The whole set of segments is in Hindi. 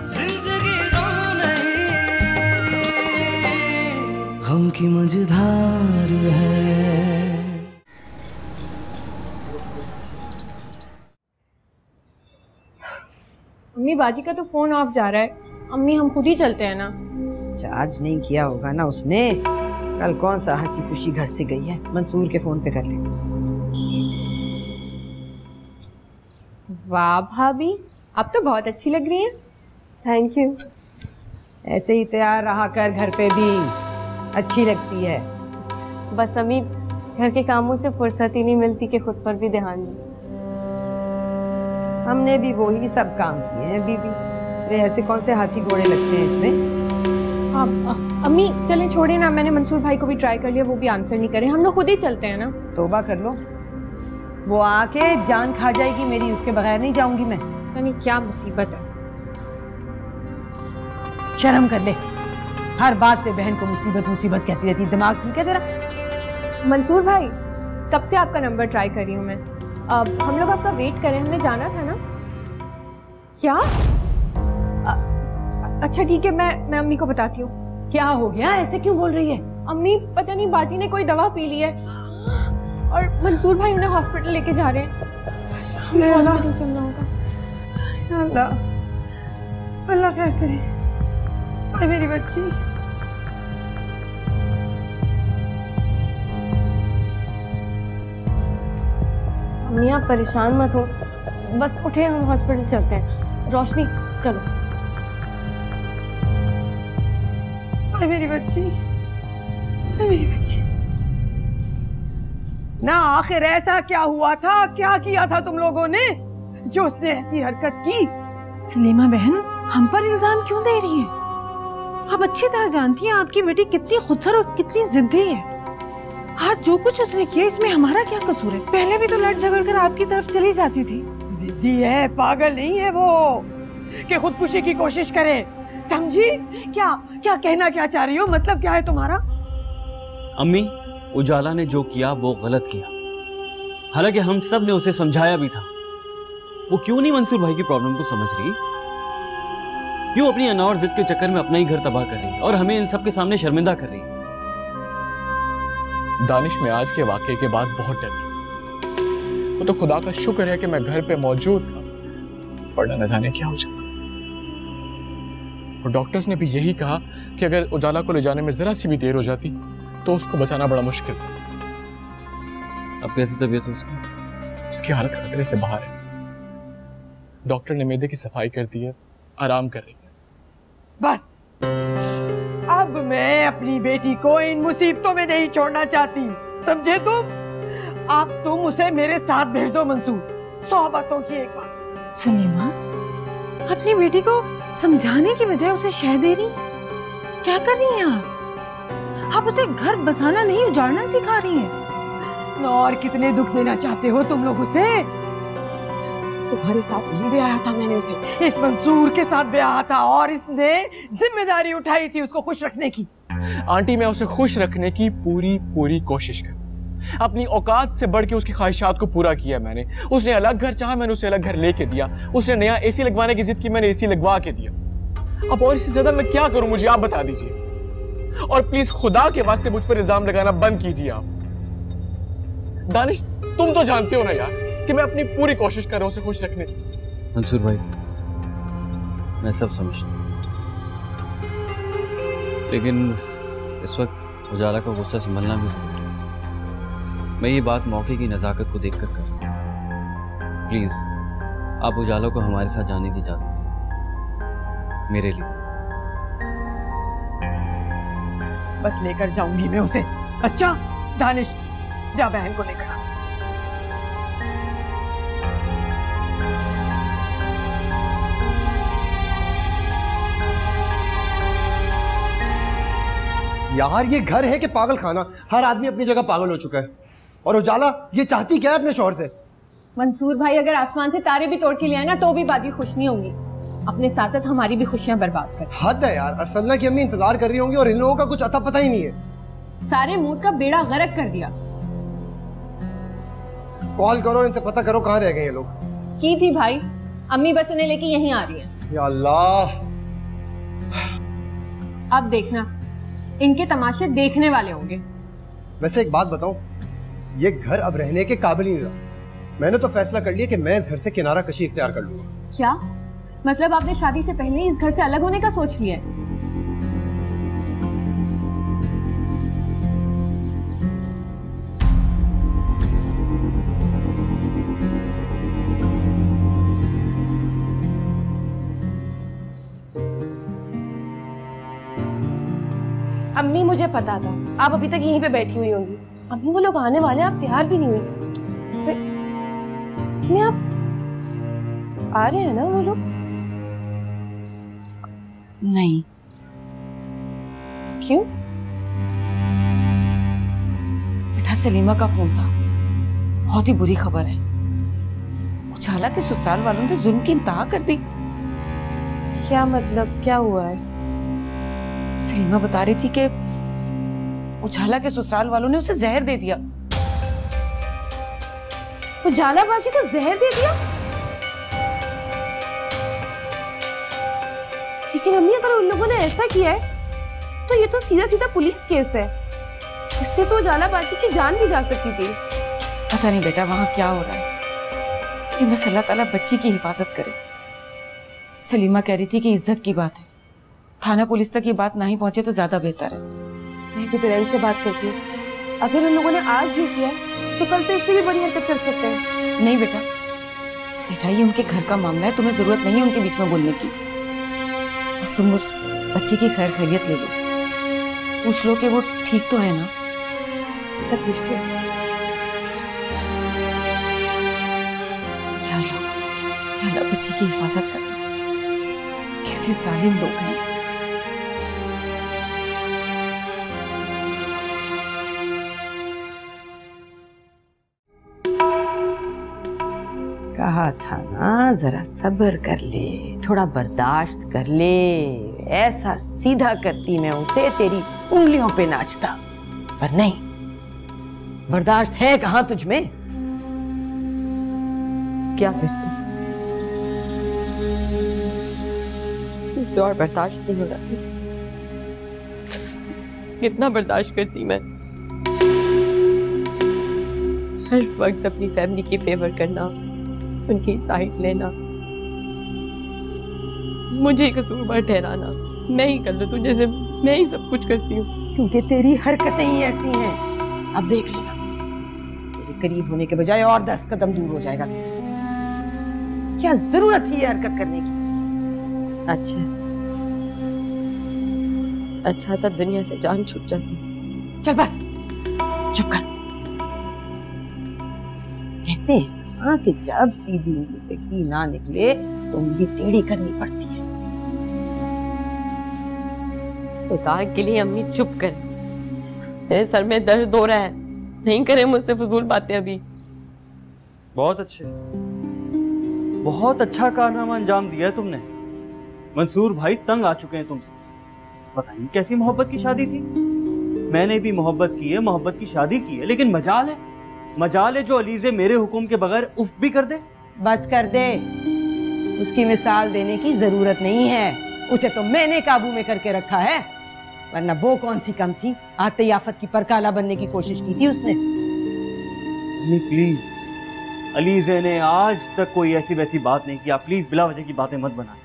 जिंदगी गम नहीं, गम की मझधार है। अम्मी बाजी का तो फोन ऑफ जा रहा है। अम्मी हम खुद ही चलते हैं ना। चार्ज नहीं किया होगा ना उसने। कल कौन सा हंसी खुशी घर से गई है, मंसूर के फोन पे कर ले। वाह भाभी, आप तो बहुत अच्छी लग रही हैं। Thank you. ऐसे ही तैयार रहा कर, घर पे भी अच्छी लगती है। बस अम्मी घर के कामों से फुर्सत ही नहीं मिलती कि खुद पर भी ध्यान दें। हमने भी वही सब काम किए हैं बीबी। अरे ऐसे कौन से हाथी घोड़े लगते हैं इसमें। अम्मी चलें, छोड़े ना। मैंने मंसूर भाई को भी ट्राई कर लिया, वो भी आंसर नहीं करे। हम लोग खुद ही चलते हैं ना। तौबा कर लो, वो आके जान खा जाएगी मेरी, उसके बगैर नहीं जाऊंगी मैं। यानी क्या मुसीबत है। शर्म कर ले, हर बात पे बहन को मुसीबत मुसीबत कहती रहती। दिमाग ठीक है तेरा? मंसूर भाई, कब से आपका नंबर ट्राई कर रही हूँ मैं। हम लोग आपका वेट करें, हमने जाना था ना। क्या? अच्छा ठीक है, मैं अम्मी को बताती हूँ। क्या हो गया, ऐसे क्यों बोल रही है? अम्मी पता नहीं बाजी ने कोई दवा पी ली है और मंसूर भाई उन्हें हॉस्पिटल लेके जा रहे हैं। हॉस्पिटल चलना होगा। अल्लाह अल्लाह खैर करे। अरे मेरी बच्ची। अम्मी आप परेशान मत हो, बस उठे, हम हॉस्पिटल चलते हैं। रोशनी चलो। अरे मेरी बच्ची, अरे मेरी बच्ची। ना आखिर ऐसा क्या हुआ था, क्या किया था तुम लोगों ने जो उसने ऐसी हरकत की? सलीमा बहन हम पर इल्जाम क्यों दे रही है? आप अच्छी तरह जानती हैं आपकी बेटी कितनी खुदसर और कितनी जिद्दी है। आज जो कुछ उसने किया इसमें हमारा क्या कसूर है? पहले भी तो लड़ झगड़ कर आपकी तरफ चली जाती थी। जिद्दी है, पागल नहीं है वो कि खुदकुशी की कोशिश करे। समझी? क्या क्या कहना क्या चाह रही हो? मतलब क्या है तुम्हारा? अम्मी, उजाला ने जो किया वो गलत किया। हालांकि हम सब ने उसे समझाया भी था। वो क्यों नहीं मंसूर भाई की प्रॉब्लम को समझ रही? क्यों अपनी अनावर जिद के चक्कर में अपना ही घर तबाह कर रही है और हमें इन सब के सामने शर्मिंदा कर रही है? दानिश में आज के वाकये के बाद बहुत डर गई। वो तो खुदा का शुक्र है कि मैं घर पे मौजूद था, वरना न जाने क्या हो जाता। और डॉक्टर्स ने भी यही कहा कि अगर उजाला को ले जाने में जरा सी भी देर हो जाती तो उसको बचाना बड़ा मुश्किल था। अब कैसी तबीयत है उसकी? उसकी हालत खतरे से बाहर है। डॉक्टर ने मैदे की सफाई कर दी है, आराम कर रही है। बस अब मैं अपनी बेटी को इन मुसीबतों में नहीं छोड़ना चाहती, समझे तुम? अब तुम उसे मेरे साथ भेज दो मंसूर। 100 बातों की एक बात। सलीमा अपनी बेटी को समझाने की बजाय उसे शह दे रही हैं। क्या कर रही हैं आप उसे घर बसाना नहीं उजाड़ना सिखा रही हैं। और कितने दुख देना चाहते हो तुम लोग उसे? तुम्हारे साथ नहीं ब्याया था मैंने उसे, इस मंसूर के साथ ब्याया था और इसने जिम्मेदारी उठाई थी उसको खुश रखने की। आंटी मैं उसे खुश रखने की पूरी कोशिश कर, अपनी औकात से बढ़ के उसकी ख्वाहिशात को पूरा किया मैंने। उसने अलग घर चाहा, मैंने उसे अलग घर लेके दिया। उसने नया एसी लगवाने की जिद की, मैंने एसी लगवा के दिया। अब और इससे ज्यादा मैं क्या करूं, मुझे आप बता दीजिए। और प्लीज खुदा के वास्ते मुझ पर इल्जाम लगाना बंद कीजिए आप। दानिश तुम तो जानते हो ना यार कि मैं अपनी पूरी कोशिश कर रहा हूं उसे खुश रखने की। मंसूर भाई, मैं सब समझता हूं, लेकिन इस वक्त उजाला का गुस्सा संभलना भी जरूरी है। मैं ये बात मौके की नज़ाकत को देखकर कर रहा हूं। प्लीज आप उजाला को हमारे साथ जाने की इजाजत दीजिए, मेरे लिए। बस लेकर जाऊंगी मैं उसे। अच्छा दानिश, जा बहन को लेकर आ। यार ये घर है कि पागल खाना? हर आदमी अपनी जगह पागल हो चुका है। और उजाला ये चाहती क्या है अपने शौहर से? मंसूर भाई अगर आसमान से तारे भी तोड़ के ले आए ना तो भी बाजी खुश नहीं होंगी। अपने साथ साथ हमारी भी खुशियां बर्बाद कर। हद है यार, अरसलना की अम्मी इंतजार कर रही होंगी और इन लोगों का कुछ अता पता ही नहीं है। सारे मूड का बेड़ा गर्क कर दिया। कॉल करो, इनसे पता करो कहाँ रह गए ये लोग। की थी भाई, अम्मी बस उन्हें लेके यहीं आ रही है। या अल्लाह, अब देखना, इनके तमाशे देखने वाले होंगे। वैसे एक बात बताऊं, ये घर अब रहने के काबिल ही नहीं रहा। मैंने तो फैसला कर लिया कि मैं इस घर से किनारा कशी इख्तियार कर लूंगा। क्या मतलब आपने शादी से पहले ही इस घर से अलग होने का सोच लिया है? अम्मी मुझे पता था आप अभी तक यहीं पे बैठी हुई होंगी। अम्मी वो लोग आने वाले, आप तैयार भी नहीं हुई। मैं आप आ रहे हैं ना वो लोग? नहीं। क्यों? बेटा सलीमा का फोन था, बहुत ही बुरी खबर है। उजाला के ससुराल वालों ने जुल्म की इंतहा कर दी। क्या मतलब, क्या हुआ है? सलीमा बता रही थी कि उजाला के ससुराल वालों ने उसे जहर दे दिया। उजाला बाजी का जहर दे दिया? लेकिन अम्मी अगर उन लोगों ने ऐसा किया है तो ये तो सीधा सीधा पुलिस केस है। इससे तो उजाला बाजी की जान भी जा सकती थी। पता नहीं बेटा वहां क्या हो रहा है, लेकिन बस अल्लाह ताला बच्ची की हिफाजत करे। सलीमा कह रही थी कि इज्जत की बात है, थाना पुलिस तक ये बात नहीं पहुंचे तो ज्यादा बेहतर है। मैं भी दुल्हन से बात करती हूँ। अगर उन लोगों ने आज ये किया तो कल तो इससे भी बड़ी हरकत कर सकते हैं। नहीं बेटा, बेटा ये उनके घर का मामला है, तुम्हें जरूरत नहीं है उनके बीच में बोलने की। बस तुम उस बच्चे की खैर खैरियत ले लो, पूछ लो कि वो ठीक तो है ना। या अल्लाह बच्ची की हिफाजत करना। कैसे जालिम लोग हैं। कहा था ना जरा सब्र कर ले, थोड़ा बर्दाश्त कर ले। ऐसा सीधा करती मैं उसे तेरी उंगलियों पे नाचता, पर नहीं, बर्दाश्त है कहां तुझ में। क्या करती? मुझसे और बर्दाश्त नहीं हो रहा। कितना बर्दाश्त करती मैं, हर वक्त अपनी फैमिली की फेवर करना, उनकी साइड लेना, मुझे कसूरवार ठहराना, मैं ही कर लूं जैसे मैं ही सब कुछ करती हूँ। क्योंकि तेरी हरकतें ही ऐसी हैं। अब देख लेना, तेरे करीब होने के बजाय और 10 कदम दूर हो जाएगा तुझसे। क्या जरूरत थी ये हरकत करने की? अच्छा था दुनिया से जान छूट जाती। चल बस चुप कर। कहते हैं हाँ कि जब सीधी उंगली से घी ना निकले तो उंगली टेढ़ी करनी पड़ती है। खुदा के लिए अम्मी चुप कर, मेरे सर में दर्द हो रहा है। नहीं करे मुझसे फजूल बातें अभी। बहुत अच्छे, बहुत अच्छा कारनामा अंजाम दिया है तुमने। मंसूर भाई तंग आ चुके हैं तुमसे। पता नहीं कैसी मोहब्बत की शादी थी। मैंने भी मोहब्बत की है, मोहब्बत की शादी की है, लेकिन मजाल है जो अलीज़े मेरे हुक्म के बगैर उफ भी कर दे। बस कर दे, उसकी मिसाल देने की जरूरत नहीं है। उसे तो मैंने काबू में करके रखा है, वरना वो कौन सी कम थी। आते आफत की परकाला बनने की कोशिश की थी उसने। प्लीज, अलीज़े ने आज तक कोई ऐसी वैसी बात नहीं की। आप प्लीज बिला वजह की बातें मत बनाएं।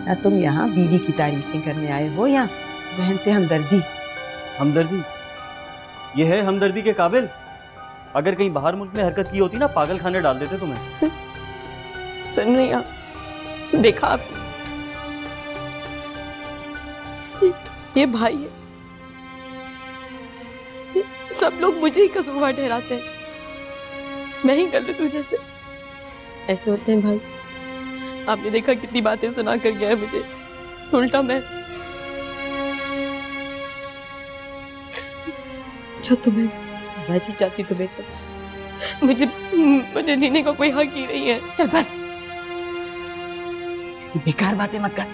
ना तुम यहाँ बीवी की तारीफें करने आए हो या बहन से हमदर्दी? हमदर्दी? ये है हमदर्दी के काबिल? अगर कहीं बाहर मुल्क में हरकत की होती ना, पागल खाने डाल देते तुम्हें। सुन रही आप, देखा आप, ये भाई है, सब लोग मुझे ही कसूरवार ठहराते हैं। मैं ही कर लूं तुझे से। ऐसे होते हैं भाई। आपने देखा कितनी बातें सुना कर गया है मुझे, उल्टा मैं जो तुम्हें बाजी चाहती तुम्हें तो मुझे जीने का कोई हक ही नहीं है। चल बस, ऐसी बेकार बातें मत कर।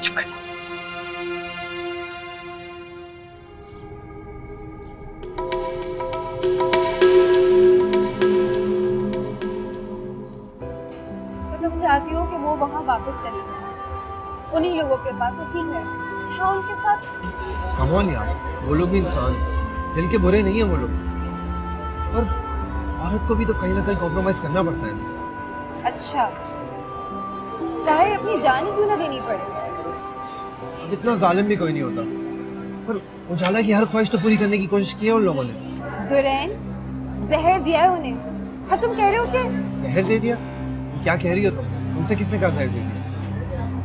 चुप कर जा। तुम चाहती हो कि वो वहाँ वापस चली जाए, उन्हीं लोगों के पास, उसी घर जहाँ उनके साथ। कम ऑन यार, वो लोग भी इंसान हैं, दिल के बुरे नहीं है वो लोग, पर औरत को भी तो कहीं ना कहीं कॉम्प्रोमाइज करना पड़ता है ना। अच्छा, चाहे अपनी जान ही क्यों ना देनी पड़े। अब इतना जालिम भी कोई नहीं होता, पर उजाला की हर ख्वाहिश तो पूरी करने की कोशिश की है उन लोगों ने। दुरैन, जहर दिया है उन्हें, और तुम कह रहे हो कि जहर दे दिया? क्या कह रही हो तुम? तुमसे किसने कहा जहर दे दिया?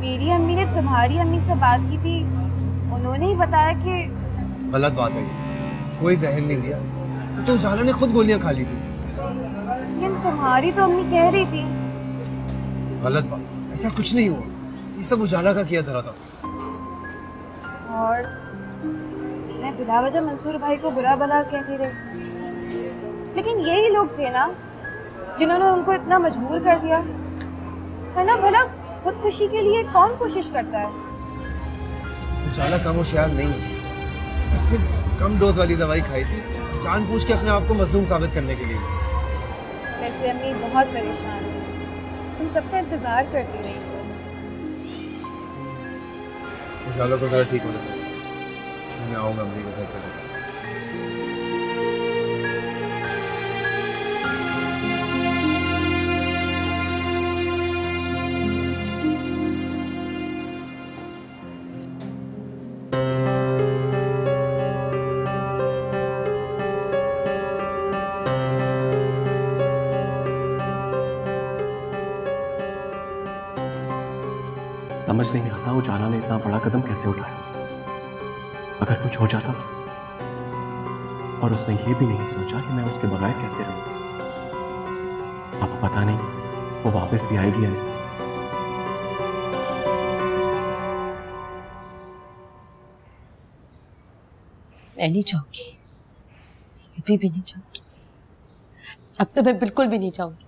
मेरी अम्मी ने तुम्हारी अम्मी से बात की थी, उन्होंने ही बताया कि। गलत बात है ये, कोई जहर नहीं दिया, तो उजाला ने खुद गोलियां खा ली थी। लेकिन तुम्हारी तो अम्मी कह रही थी। गलत बात, ऐसा कुछ नहीं हुआ, ये सब उजाला का किया धरा था। और मैं बिला वजह मंसूर भाई को बुरा भला कहती रही, लेकिन यही लोग थे ना जिन्होंने उनको इतना मजबूर कर दिया, है ना? भला खुदकुशी के लिए कौन कोशिश करता है? उजाला कम होशियार नहीं है, उसने कम डोज वाली दवाई खाई थी जानबूझ के अपने आप को मजलूम साबित करने के लिए। वैसे अम्मी बहुत परेशान है, तुम सबका इंतजार करती रही। उजाला को जरा ठीक होना चाहिए, मैं आऊंगा अम्मी को घर पर। समझ नहीं आता उजाला ने इतना बड़ा कदम कैसे उठाया। अगर कुछ हो जाता और उसने ये भी नहीं सोचा कि मैं उसके बगैर कैसे रहूं। अब पता नहीं वो वापस भी आएगी या नहीं। मैं नहीं चाहूंगी, कभी भी नहीं चाहूंगी। अब तो मैं बिल्कुल भी नहीं चाहूंगी।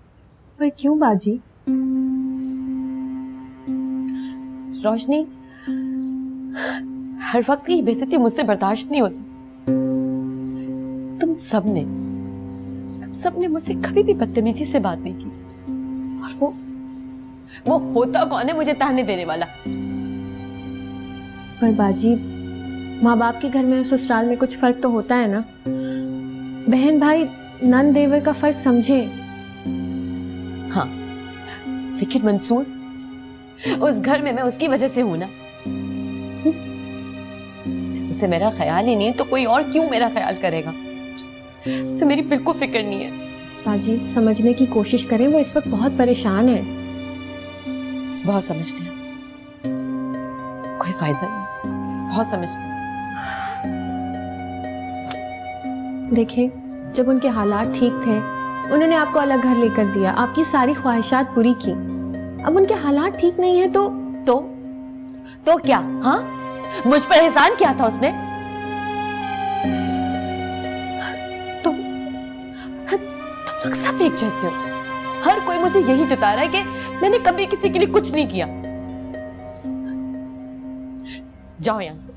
पर क्यों बाजी? रोशनी, हर वक्त की बेइज्जती मुझसे बर्दाश्त नहीं होती। तुम सबने मुझसे कभी भी बदतमीजी से बात नहीं की, और वो होता कौन है मुझे ताने देने वाला? पर बाजी, माँ बाप के घर में और ससुराल में कुछ फर्क तो होता है ना। बहन भाई नंद देवर का फर्क समझे। हाँ, लेकिन मंसूर, उस घर में मैं उसकी वजह से हूं ना। उसे मेरा ख्याल ही नहीं तो कोई और क्यों मेरा ख्याल करेगा? उसे मेरी बिल्कुल फिक्र नहीं है। बाजी, समझने की कोशिश करें, वो इस वक्त बहुत परेशान है। बहुत समझ लिया, कोई फायदा नहीं, बहुत समझ लिया। देखें, जब उनके हालात ठीक थे, उन्होंने आपको अलग घर लेकर दिया, आपकी सारी ख्वाहिशात पूरी की। अब उनके हालात ठीक नहीं है तो क्या? हाँ, मुझ पर एहसान किया था उसने। तुम लोग सब एक जैसे हो। हर कोई मुझे यही जता रहा है कि मैंने कभी किसी के लिए कुछ नहीं किया। जाओ यहां से,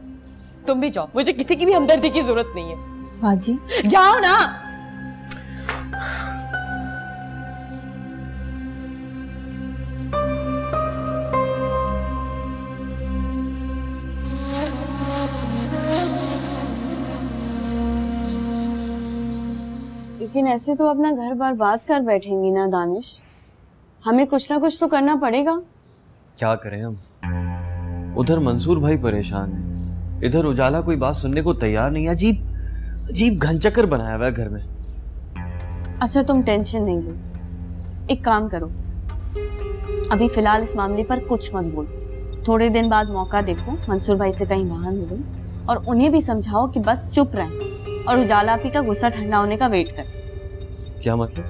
तुम भी जाओ, मुझे किसी की भी हमदर्दी की जरूरत नहीं है। बाजी, जाओ ना। लेकिन ऐसे तो अपना घर बर्बाद कर बैठेंगी ना दानिश, हमें कुछ ना कुछ तो करना पड़ेगा। क्या करें हम? उधर मंसूर भाई परेशान है, इधर उजाला कोई बात सुनने को तैयार नहीं। अजीब घनचक्कर बनाया हुआ है घर में। अच्छा, तुम टेंशन नहीं लो, एक काम करो, अभी फिलहाल इस मामले पर कुछ मत बोलो। थोड़े दिन बाद मौका देखो, मंसूर भाई से कहीं बाहर मिलो और उन्हें भी समझाओ कि बस चुप रहें और उजाला आपी का गुस्सा ठंडा होने का वेट करें। क्या मतलब?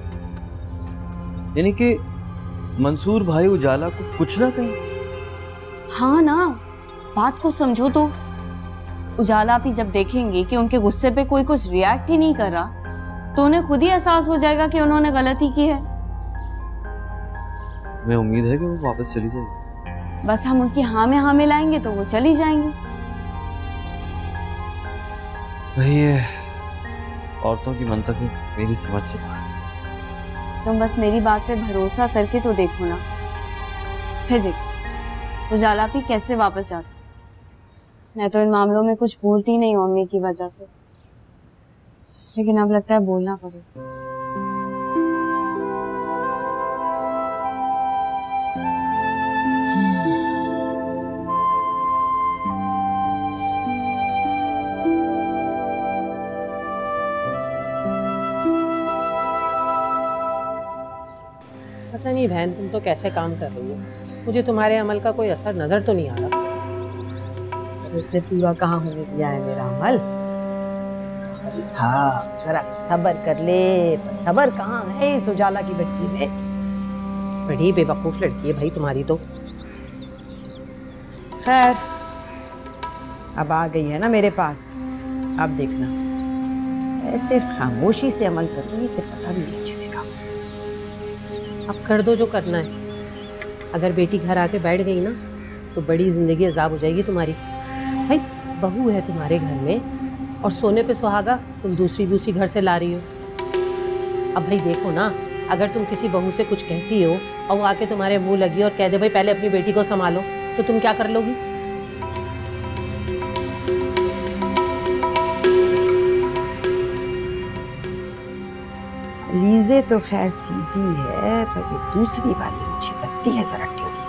यानी कि मंसूर भाई उजाला को कुछ ना कहें? हाँ ना, बात को समझो तो। उजाला आपी जब देखेंगे कि उनके गुस्से पे कोई कुछ रिएक्ट ही नहीं कर रहा, तो उन्हें खुद ही एहसास हो जाएगा कि उन्होंने गलती की है। मैं उम्मीद है कि वो वापस चली जाएगी। बस हम उनकी हाँ में हाँ मिलाएंगे तो वो चली जाएंगी। वही है, औरतों की मंतक़ मेरी समझ से बाहर। तुम बस मेरी बात पे भरोसा करके तो देखो ना, फिर देखो उजाला भी कैसे वापस जाता। मैं तो इन मामलों में कुछ बोलती नहीं हूँ अम्मी की वजह से, लेकिन अब लगता है बोलना पड़ेगा। पता नहीं बहन, तुम तो कैसे काम कर रही हो। मुझे तुम्हारे अमल का कोई असर नजर तो नहीं आ रहा। पर उसने पूरा कहाँ होने दिया है मेरा अमल। था जरा सब्र कर ले, पर सब्र कहाँ है इस उजाला की बच्ची में। बड़ी बेवकूफ लड़की है भाई तुम्हारी तो। खैर अब आ गई है ना मेरे पास, अब देखना ऐसे खामोशी से अमल करूंगी से पता भी नहीं चलेगा। अब कर दो जो करना है। अगर बेटी घर आके बैठ गई ना तो बड़ी जिंदगी अजाब हो जाएगी तुम्हारी। भाई बहू है तुम्हारे घर में और सोने पे सुहागा तुम दूसरी घर से ला रही हो। अब भाई देखो ना, अगर तुम किसी बहू से कुछ कहती हो और वो आके तुम्हारे मुंह लगी और कह दे भाई पहले अपनी बेटी को संभालो, तो तुम क्या कर लोगी? लीजे तो खैर सीधी है, पर ये दूसरी वाली मुझे लगती है जरा टेढ़ी।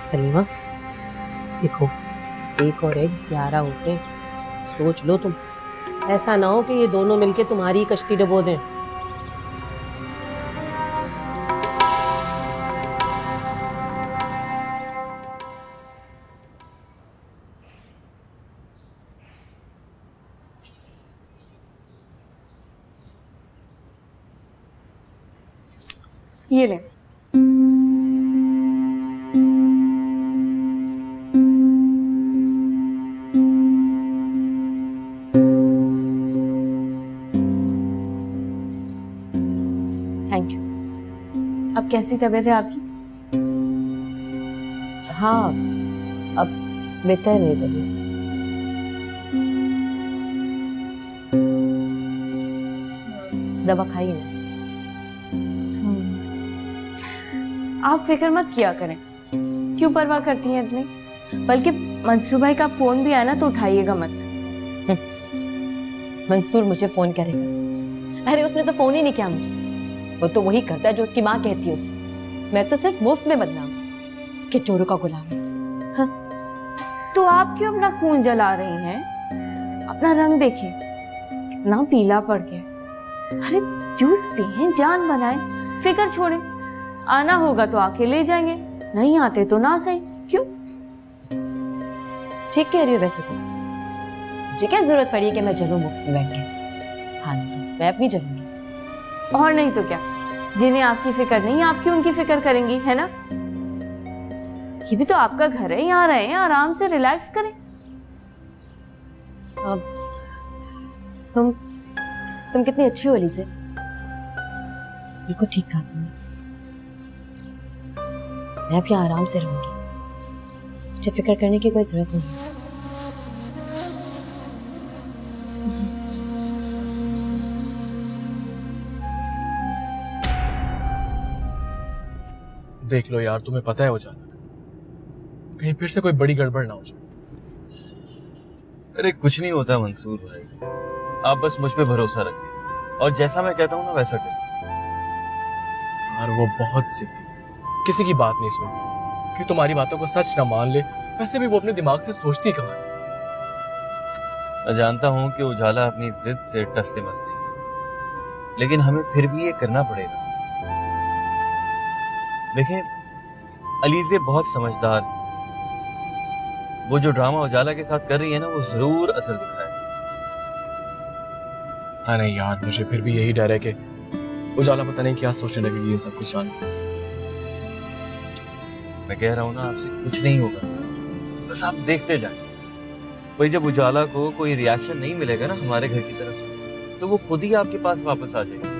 सलीमा देखो, 1 और 1 11 होते हैं। सोच लो तुम, ऐसा ना हो कि ये दोनों मिलके तुम्हारी कश्ती डुबो दें। ये ले। Thank you. अब कैसी तबीयत है आपकी? हाँ अब बेहतर है मेरी तबीयत। दवा खाई ना। आप फिक्र मत किया करें, क्यों परवाह करती हैं इतनी। बल्कि मंसूर भाई का फोन भी आया ना तो उठाइएगा मत। मंसूर मुझे फोन करेगा? अरे उसने तो फोन ही नहीं किया मुझे। वो तो वही करता है जो उसकी माँ कहती है उसे। मैं तो सिर्फ मुफ्त में बदनाम कि चोरों का गुलाम है। हाँ। तो आप क्यों अपना खून जला रही हैं? अपना रंग देखिए कितना पीला पड़ गया। अरे जूस पिए, जान बनाए, फिक्र छोड़े। आना होगा तो आके ले जाएंगे, नहीं आते तो ना सही। क्यों? ठीक कह रही हो वैसे तो। मुझे क्या जरूरत पड़ी है कि मैं जलूं मुफ्त में बैठ के? हाँ मैं अपनी जलूंगी। और नहीं तो क्या, जिन्हें आपकी फिक्र नहीं आप क्यों उनकी फिक्र करेंगी, है ना? ये भी तो आपका घर है, यहाँ रहे, आराम से रिलैक्स करें। अब तुम कितनी अच्छी हो लीज़े। बिल्कुल ठीक कहा तुमने। मैं अब यहाँ आराम से रहूंगी, मुझे फिक्र करने की कोई जरूरत नहीं है। देख लो यार, तुम्हें पता है हो जाना, कहीं फिर से कोई बड़ी गड़बड़ ना हो जाए। अरे कुछ नहीं होता मंसूर भाई, आप बस मुझ पे भरोसा रखिए और जैसा मैं कहता हूँ ना वैसा करिए। यार वो बहुत जिद्दी, किसी की बात नहीं सुनती, कि तुम्हारी बातों को सच ना मान ले। वैसे भी वो अपने दिमाग से सोचती कहाँ है। मैं जानता हूँ कि उजाला अपनी जिद से टस से मस रही है, लेकिन हमें फिर भी ये करना पड़ेगा। देखिए अलीज़े बहुत समझदार है, वो जो ड्रामा उजाला के साथ कर रही है ना वो जरूर असर दिखाएगा। पता नहीं यार, मुझे फिर भी यही डर है कि उजाला पता नहीं क्या सोचने लगेगी ये सब कुछ जान के। मैं कह रहा हूँ ना आपसे, कुछ नहीं होगा, बस आप देखते जाएं। भाई जब उजाला को कोई रिएक्शन नहीं मिलेगा ना हमारे घर की तरफ से, तो वो खुद ही आपके पास वापस आ जाएगी।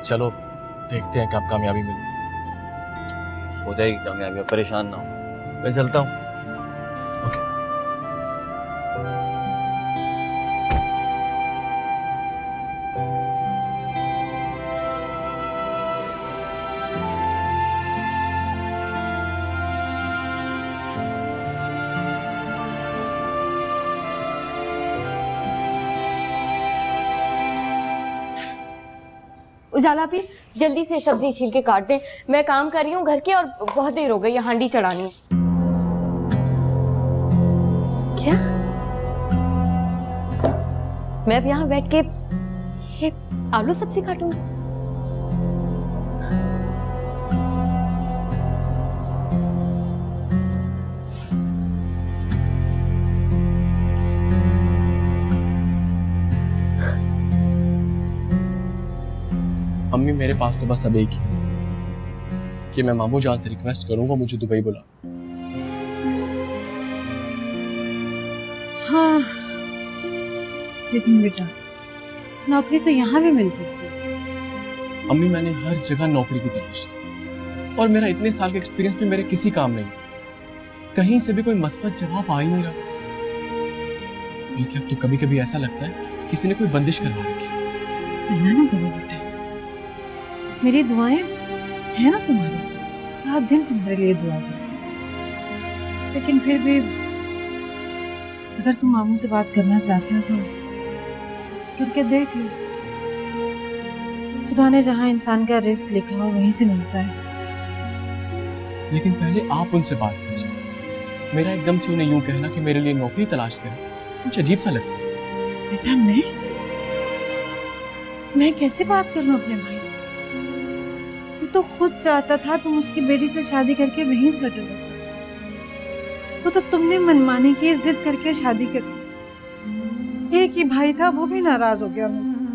चलो देखते हैं कब कामयाबी मिलती है। हो जाएगी कामयाबी, परेशान ना हो, मैं चलता हूँ। ओके। उजाला भी जल्दी से सब्जी छील के काट दे, मैं काम कर रही हूँ घर के और बहुत देर हो गई है हांडी चढ़ानी। क्या? मैं अब यहाँ बैठ के ये आलू सब्जी काटूंगी? अम्मी मेरे पास तो बस अब एक ही है कि मैं मामू जान से रिक्वेस्ट करूंगा मुझे दुबई बुला। हाँ, लेकिन बेटा नौकरी तो यहाँ भी मिल सकती है। अम्मी मैंने हर जगह नौकरी की तलाश की और मेरा इतने साल का एक्सपीरियंस भी मेरे किसी काम नहीं, कहीं से भी कोई मस्बत जवाब आ ही नहीं रहा। बल्कि अब तो कभी कभी ऐसा लगता है किसी ने कोई बंदिश करवा रखी। ना करो बेटा, मेरी दुआएं है ना तुम्हारे साथ, रात दिन तुम्हारे लिए दुआ करती हूं। लेकिन फिर भी अगर तुम मामू से बात करना चाहते हो तो करके देख लो। खुदा ने जहां इंसान का रिस्क लिखा हो वहीं से मिलता है। लेकिन पहले आप उनसे बात कीजिए। मेरा एकदम से उन्हें यूं कहना कि मेरे लिए नौकरी तलाश करें कुछ अजीब सा लगता है। बेटा मैं कैसे बात करूं अपने भाई से? वो तो खुद चाहता था तुम उसकी बेटी से शादी करके वहीं सेटल हो जाओ। वो तो तुमने मनमानी की जिद करके शादी कर दी। एक ही भाई था, वो भी नाराज हो गया मुझसे।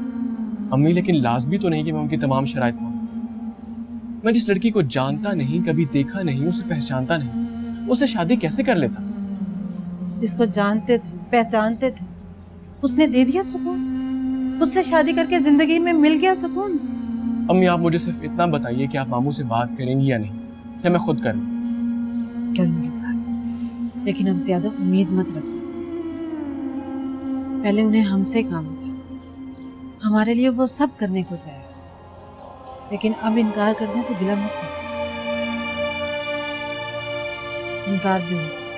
अम्मी लेकिन लाजमी तो नहीं कि मैं उनकी तमाम शराइत मानूं। मैं जिस लड़की को जानता नहीं, कभी देखा नहीं, उसे पहचानता नहीं, उससे शादी कैसे कर लेता? जिसको जानते थे, पहचानते थे, उसने दे दिया सुकून। उससे शादी करके जिंदगी में मिल गया सुकून। अम्मी आप मुझे सिर्फ इतना बताइए कि आप मामू से बात करेंगी या नहीं, या मैं खुद करूंगी बात। लेकिन अब ज्यादा उम्मीद मत रखो। पहले उन्हें हमसे काम था, हमारे लिए वो सब करने को तैयार थे। लेकिन अब इनकार कर दें तो गिला मत करो। इनकार भी हो सकता।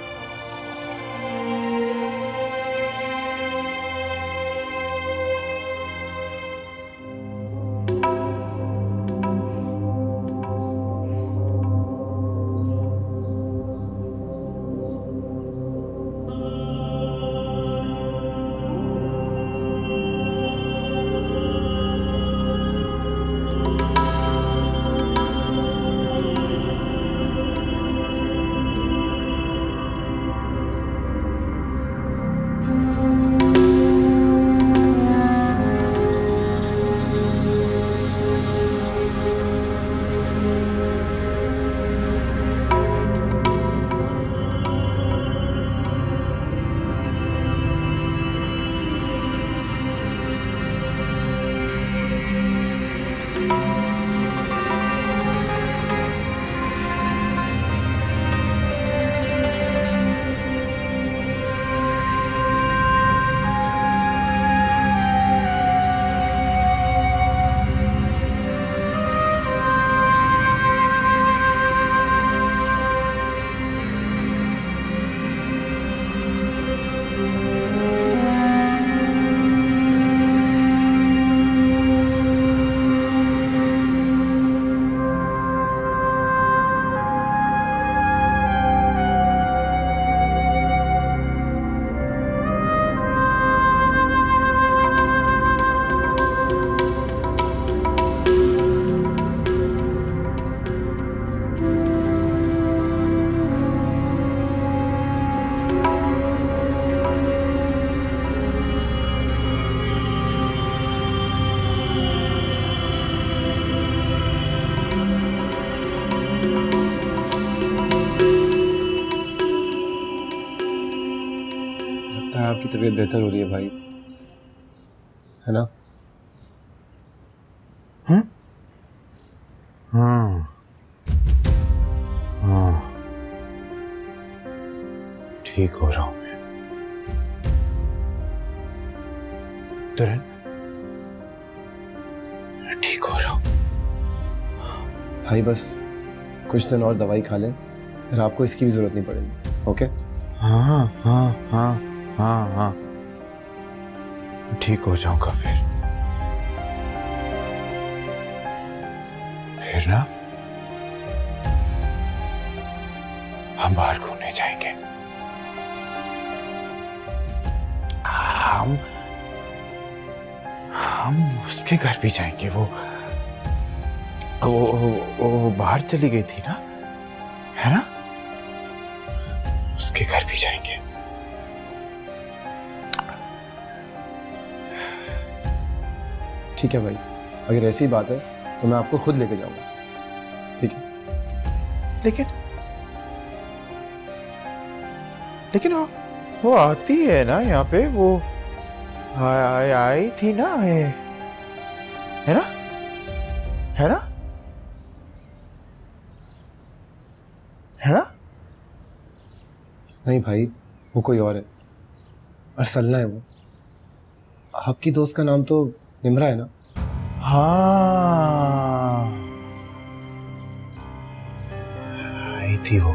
आपकी तबीयत बेहतर हो रही है भाई, है ना? ठीक हो रहा हूं मैं। तुरन ठीक हो रहा हूं भाई। बस कुछ दिन और दवाई खा लें, फिर आपको इसकी भी जरूरत नहीं पड़ेगी। ओके? हाँ हाँ हाँ हाँ हाँ, ठीक हो जाऊंगा फिर। फिर ना हम बाहर घूमने जाएंगे। हम उसके घर भी जाएंगे। वो बाहर चली गई थी ना, है ना? उसके घर भी जाएंगे। ठीक है भाई, अगर ऐसी बात है तो मैं आपको खुद लेके जाऊंगा। ठीक है? लेकिन वो आती है ना यहाँ पे, वो आई थी ना, है ना? है ना? है ना? नहीं भाई, वो कोई और है। अरसलना है वो। आपकी दोस्त का नाम तो निम्रा है ना? हाँ, आई थी वो।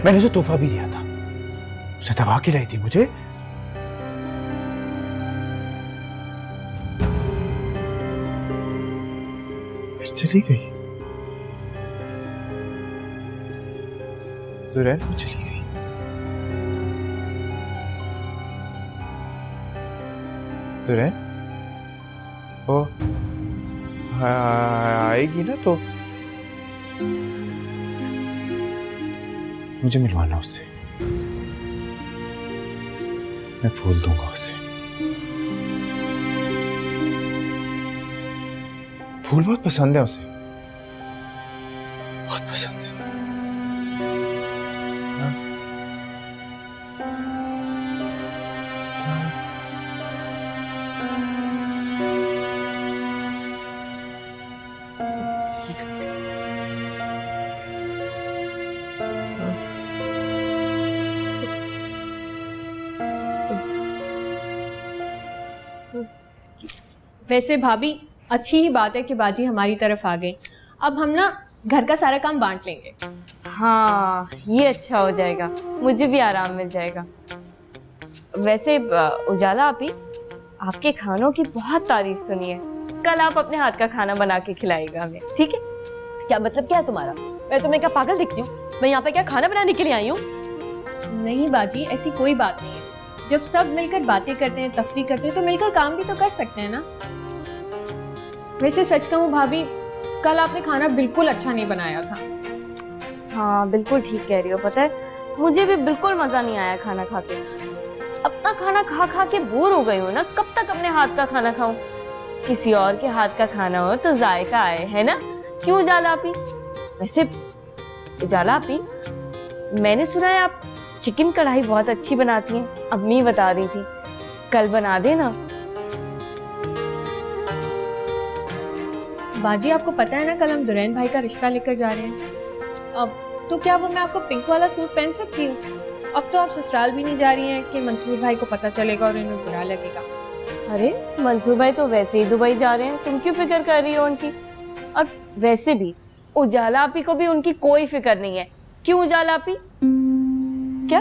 मैंने जो तोहफा भी दिया था उसे दबा के लाई थी मुझे। फिर चली गई। दुरैन में चली गई। दुरैन वो आएगी ना तो मुझे मिलवाना उससे। मैं फूल दूंगा उसे। फूल बहुत पसंद है उसे, बहुत पसंद है। हाँ? वैसे भाभी अच्छी ही बात है कि बाजी हमारी तरफ आ गई। अब हम ना घर का सारा काम बांट लेंगे। हाँ, ये अच्छा हो जाएगा, मुझे भी आराम मिल जाएगा। वैसे उजाला आपी, आपके खानों की बहुत तारीफ सुनी है। कल आप अपने हाथ का खाना बना के खिलाएगा हमें, ठीक है? क्या मतलब क्या है तुम्हारा? मैं तुम्हें क्या पागल दिखती हूँ? मैं यहाँ पे क्या खाना बनाने के लिए आई हूँ? नहीं बाजी, ऐसी कोई बात नहीं है। जब सब मिलकर बातें करते हैं, तफरी करते हैं, तो मिलकर काम भी तो कर सकते हैं ना। वैसे सच कहूँ भाभी, कल आपने खाना बिल्कुल अच्छा नहीं बनाया था। हाँ, बिल्कुल ठीक कह रही हो। पता है, मुझे भी बिल्कुल मजा नहीं आया खाना खा के। अपना खाना खा खा के बोर हो गई हूँ ना। कब तक अपने हाथ का खाना खाऊं? किसी और के हाथ का खाना हो तो जायका आए, है ना? क्यों उजाला आपी? वैसे उजाला आपी, मैंने सुना है आप चिकन कढ़ाई बहुत अच्छी बनाती हैं। अम्मी बता रही थी, कल बना देना। बाजी आपको पता है ना, कल हम दुरैन भाई का रिश्ता लेकर जा रहे हैं। अब तो क्या वो मैं आपको पिंक वाला सूट पहन सकती हूँ? अब तो आप ससुराल भी नहीं जा रही हैं कि मंसूर भाई को पता चलेगा और इन्हें बुरा लगेगा। अरे मंसूर भाई तो वैसे ही दुबई जा रहे हैं, तुम क्यों फिक्र कर रही हो उनकी? और वैसे भी उजाला आपी को भी उनकी कोई फिक्र नहीं है। क्यों उजाला आपी? क्या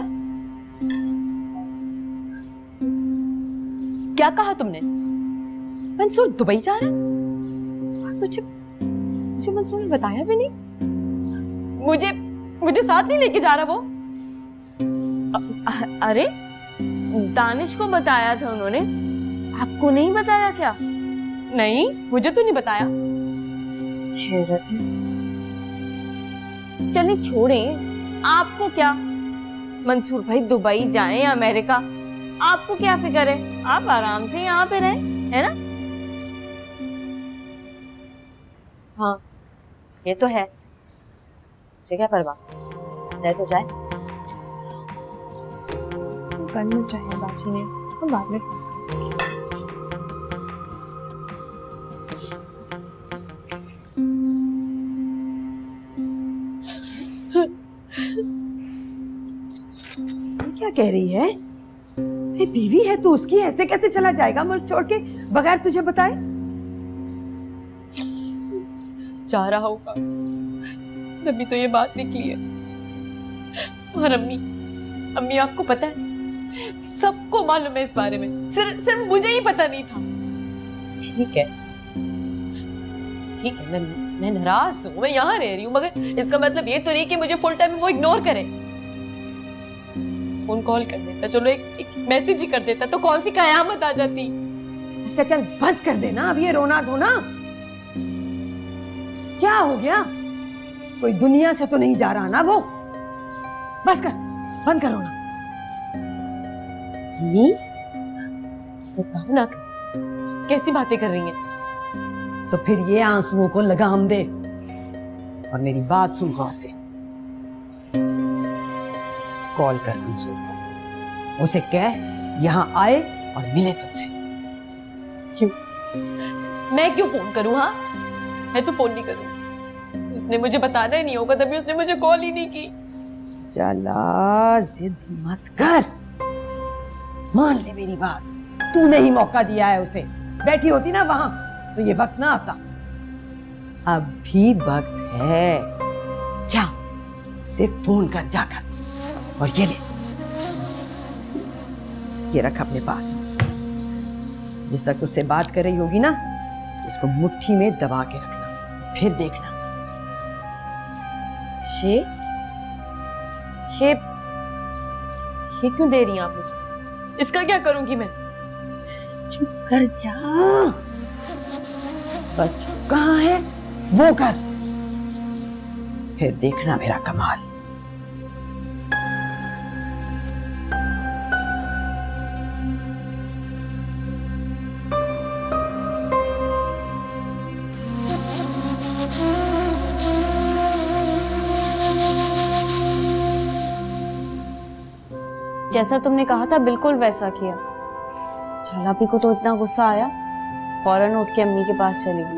क्या कहा तुमने? मंसूर दुबई जा रहा है? मुझे मंसूर ने बताया भी नहीं। मुझे साथ नहीं लेके जा रहा वो। अरे दानिश को बताया था उन्होंने, आपको नहीं बताया क्या? नहीं, मुझे तो नहीं बताया। चलिए छोड़ें, आपको क्या? मंसूर भाई दुबई जाएं या अमेरिका, आपको क्या फिक्र है? आप आराम से यहाँ पे रहें, है ना? हाँ, ये तो है। मुझे क्या परवाह, जाए तो जाए। करना चाहिए बाजी ने, हम बाद में क्या कह रही है? बीवी है तो उसकी, ऐसे कैसे चला जाएगा मुल्क छोड़ के बगैर तुझे बताए? जा रहा होगा, तभी तो ये बात निकली है। और अम्मी आपको पता है, सबको मालूम है इस बारे में, सिर्फ मुझे ही पता नहीं था। ठीक है, ठीक है, मैं नाराज हूँ, मैं यहाँ रह रही हूँ, मगर इसका मतलब ये तो नहीं कि मुझे फुल टाइम वो इग्नोर करे। फोन कॉल कर देता, चलो एक मैसेज ही कर देता तो कौन सी कयामत आ जाती। अच्छा चल बस कर देना अब ये रोना धोना। क्या हो गया? कोई दुनिया से तो नहीं जा रहा ना वो? बस कर, बंद करो ना। बताओ ना, कैसी बातें कर रही हैं? तो फिर ये आंसुओं को लगाम दे और मेरी बात सुन गौर से। कॉल कर मंसूर को, उसे कह यहाँ आए और मिले तुमसे। क्यों? मैं क्यों फोन करूँ? हाँ, मैं तो फोन नहीं करूँ। उसने मुझे बताना ही नहीं होगा, तभी उसने मुझे कॉल ही नहीं की। चला जिद मत कर, मान ले मेरी बात। तूने ही मौका दिया है उसे। बैठी होती ना वहां तो ये वक्त ना आता। अब भी वक्त है, जा उसे फोन कर जाकर। और ये ले, ये रख अपने पास। जिस तक तुझसे बात कर रही होगी ना, इसको मुट्ठी में दबा के रखना, फिर देखना। ये क्यों दे रही हैं आप मुझे? इसका क्या करूंगी मैं? चुप कर जा, बस चुप कहाँ है वो कर, फिर देखना मेरा कमाल। जैसा तुमने कहा था बिल्कुल वैसा किया। झालापी को तो इतना गुस्सा आया, फौरन उठ के अम्मी के पास चली गई।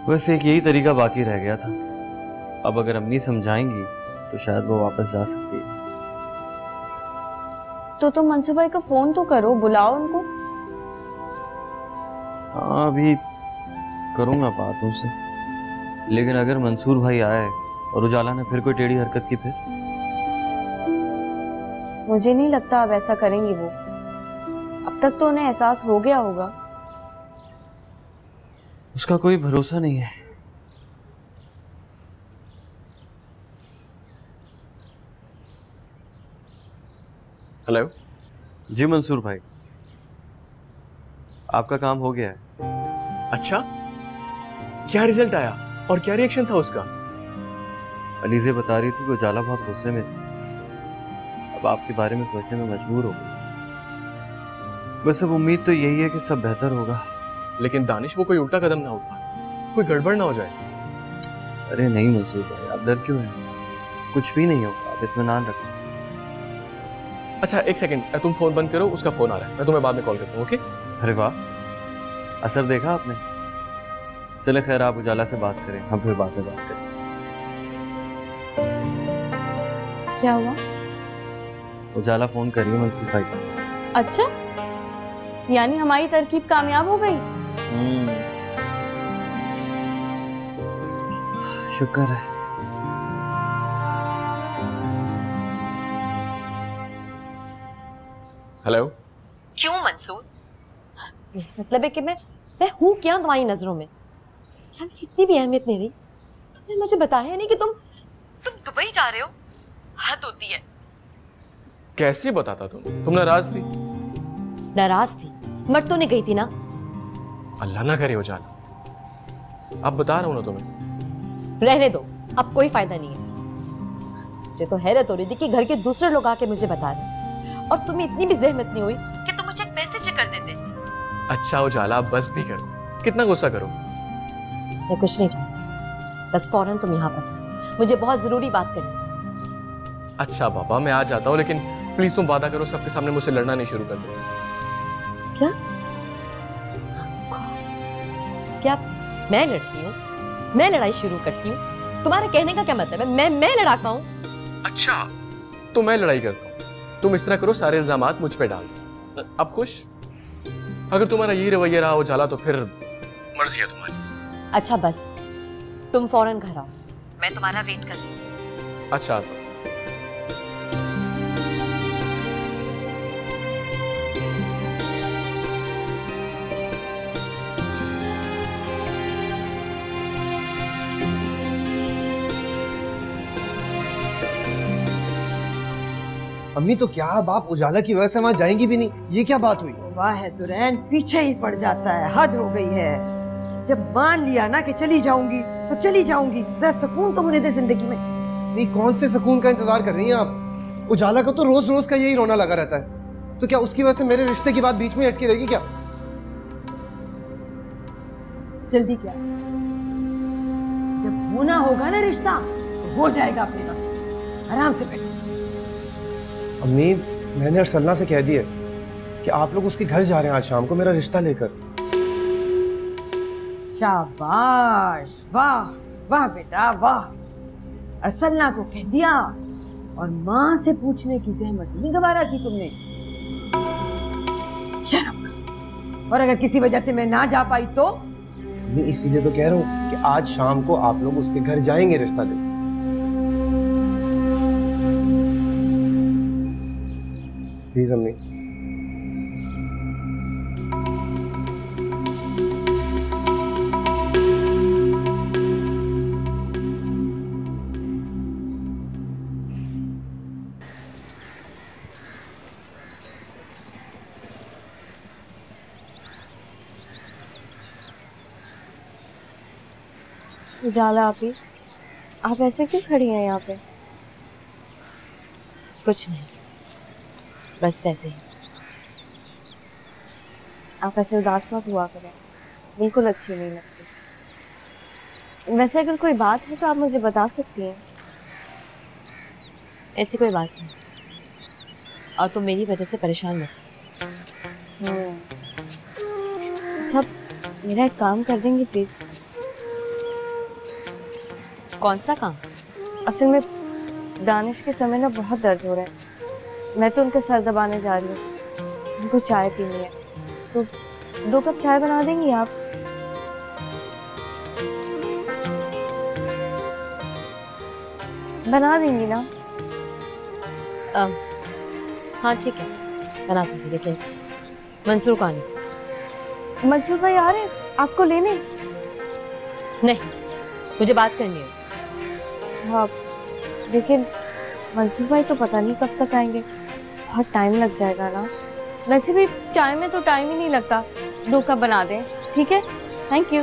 बस एक यही तरीका बाकी रह गया था। अब अगर अम्मी समझाएंगी तो शायद वो वापस जा सकती है। तो तुम मंसूर भाई को फोन तो करो, बुलाओ उनको। हाँ, अभी करूंगा बात उनसे, लेकिन अगर मंसूर भाई आए और उजाला ने फिर कोई टेढ़ी हरकत की फिर? मुझे नहीं लगता अब ऐसा करेंगी वो। अब तक तो उन्हें एहसास हो गया होगा। उसका कोई भरोसा नहीं है। हेलो जी मंसूर भाई, आपका काम हो गया है। अच्छा, क्या रिजल्ट आया और क्या रिएक्शन था उसका? अलीज़े बता रही थी कि उजाला बहुत गुस्से में थी, अब आपके बारे में सोचने में मजबूर हो गई। बस अब उम्मीद तो यही है कि सब बेहतर होगा। लेकिन दानिश, वो कोई उल्टा कदम ना उठा, कोई गड़बड़ ना हो जाए। अरे नहीं मंसूर भाई, आप डर क्यों हैं? कुछ भी नहीं होगा, आप इत्मीनान रखें। अच्छा एक सेकंड, तुम फोन बंद करो, उसका फोन आ रहा है, मैं तुम्हें बाद में कॉल करता हूँ। ओके? अरे वाह, असर देखा आपने। चले खैर, आप उजाला से बात करें, हम फिर बाद में बात करें। क्या हुआ? उजाला फोन करिए मंसूर भाई को। अच्छा, यानी हमारी तरकीब कामयाब हो गई। शुक्र है। हेलो। क्यों मंसूर? मतलब है कि मैं हूं क्या तुम्हारी नजरों में? क्या मेरी इतनी भी अहमियत नहीं रही? तुमने मुझे बताया नहीं कि तुम दुबई जा रहे हो? हद होती है। कैसे बताता तुम नाराज थी? नाराज थी? मर तो नहीं गई थी ना? अल्लाह ना करे उजाला, अब बता रहा हूं ना तुम्हें। रहने दो, अब कोई फायदा नहीं है। मुझे तो हैरत हो रही थी कि घर के दूसरे लोग आके मुझे बता रहे, और तुम्हें इतनी भी जहमत नहीं हुई कि तुम मुझे एक मैसेज कर देते। अच्छा उजाला, बस भी करो, कितना गुस्सा करो। मैं कुछ नहीं चाहती, बस फौरन तुम यहाँ पर, मुझे बहुत जरूरी बात करनी है। अच्छा पापा, मैं आ जाता हूँ, लेकिन प्लीज तुम वादा करो सबके सामने मुझसे लड़ना नहीं शुरू कर दो। क्या? क्या मैं लड़ती हूँ? मैं लड़ाई शुरू करती हूँ? तुम्हारे कहने का क्या मतलब है? मैं लड़ाता हूँ? अच्छा, तो मैं लड़ाई करता हूँ। तुम इस तरह करो, सारे इल्जामात मुझ पे डाल दो। अब खुश? अगर तुम्हारा ये रवैया रहा उजाला तो फिर मर्जी है तुम्हारी। अच्छा बस, तुम फौरन घर आओ, मैं तुम्हारा वेट कर रही हूँ। अच्छा तो अम्मी तो क्या अब आप उजाला की वजह से वहाँ जाएंगी भी नहीं, ये क्या बात हुई? वाह है दुरैन, पीछे ही पड़ जाता है, हद हो गई है। जब मान लिया ना कि चली जाऊंगी तो चली जाऊंगी, जरा सुकून तो होने दे जिंदगी में। नहीं, कौन से सुकून का इंतजार कर रही हैं आप? उजाला का तो रोज रोज का यही रोना लगा रहता है, तो क्या उसकी वजह से मेरे रिश्ते की बात बीच में अटकी रहेगी क्या? जल्दी क्या, जब होना होगा ना रिश्ता तो हो जाएगा अपने वक्त, आराम से बैठो। अम्मी, मैंने अरसलना से कह दिया कि आप लोग उसके घर जा रहे हैं आज शाम को मेरा रिश्ता लेकर। शाबाश, वाह वाह बेटा वाह। अरसलना को कह दिया और माँ से पूछने की जहमत नहीं गवारा की तुमने। शर्म कर। और अगर किसी वजह से मैं ना जा पाई तो? मैं इसीलिए तो कह रहा हूँ कि आज शाम को आप लोग उसके घर जाएंगे रिश्ता लेकर। प्लीज अम्मी। उजाला आप ऐसे क्यों खड़ी हैं यहाँ पे? कुछ नहीं, बस ऐसे ही। आप ऐसे उदास मत हुआ करें, बिल्कुल अच्छी नहीं लगती। वैसे अगर कोई बात है तो आप मुझे बता सकती हैं। ऐसी कोई बात नहीं, और तुम मेरी वजह से परेशान मत हो। अच्छा, मेरा एक काम कर देंगी प्लीज? कौन सा काम? असल में दानिश के समय ना बहुत दर्द हो रहा है, मैं तो उनका सर दबाने जा रही हूँ, उनको चाय पीनी है, तो 2 कप चाय बना देंगी आप? बना देंगी ना? हाँ ठीक है, बना दूंगी, लेकिन मंसूर को आने दो। मंसूर भाई आ रहे हैं आपको लेने? नहीं, मुझे बात करनी है उससे। हाँ, लेकिन मंसूर भाई तो पता नहीं कब तक आएंगे, बहुत टाइम लग जाएगा ना। वैसे भी चाय में तो टाइम ही नहीं लगता, 2 कप बना दें, ठीक है? Thank you.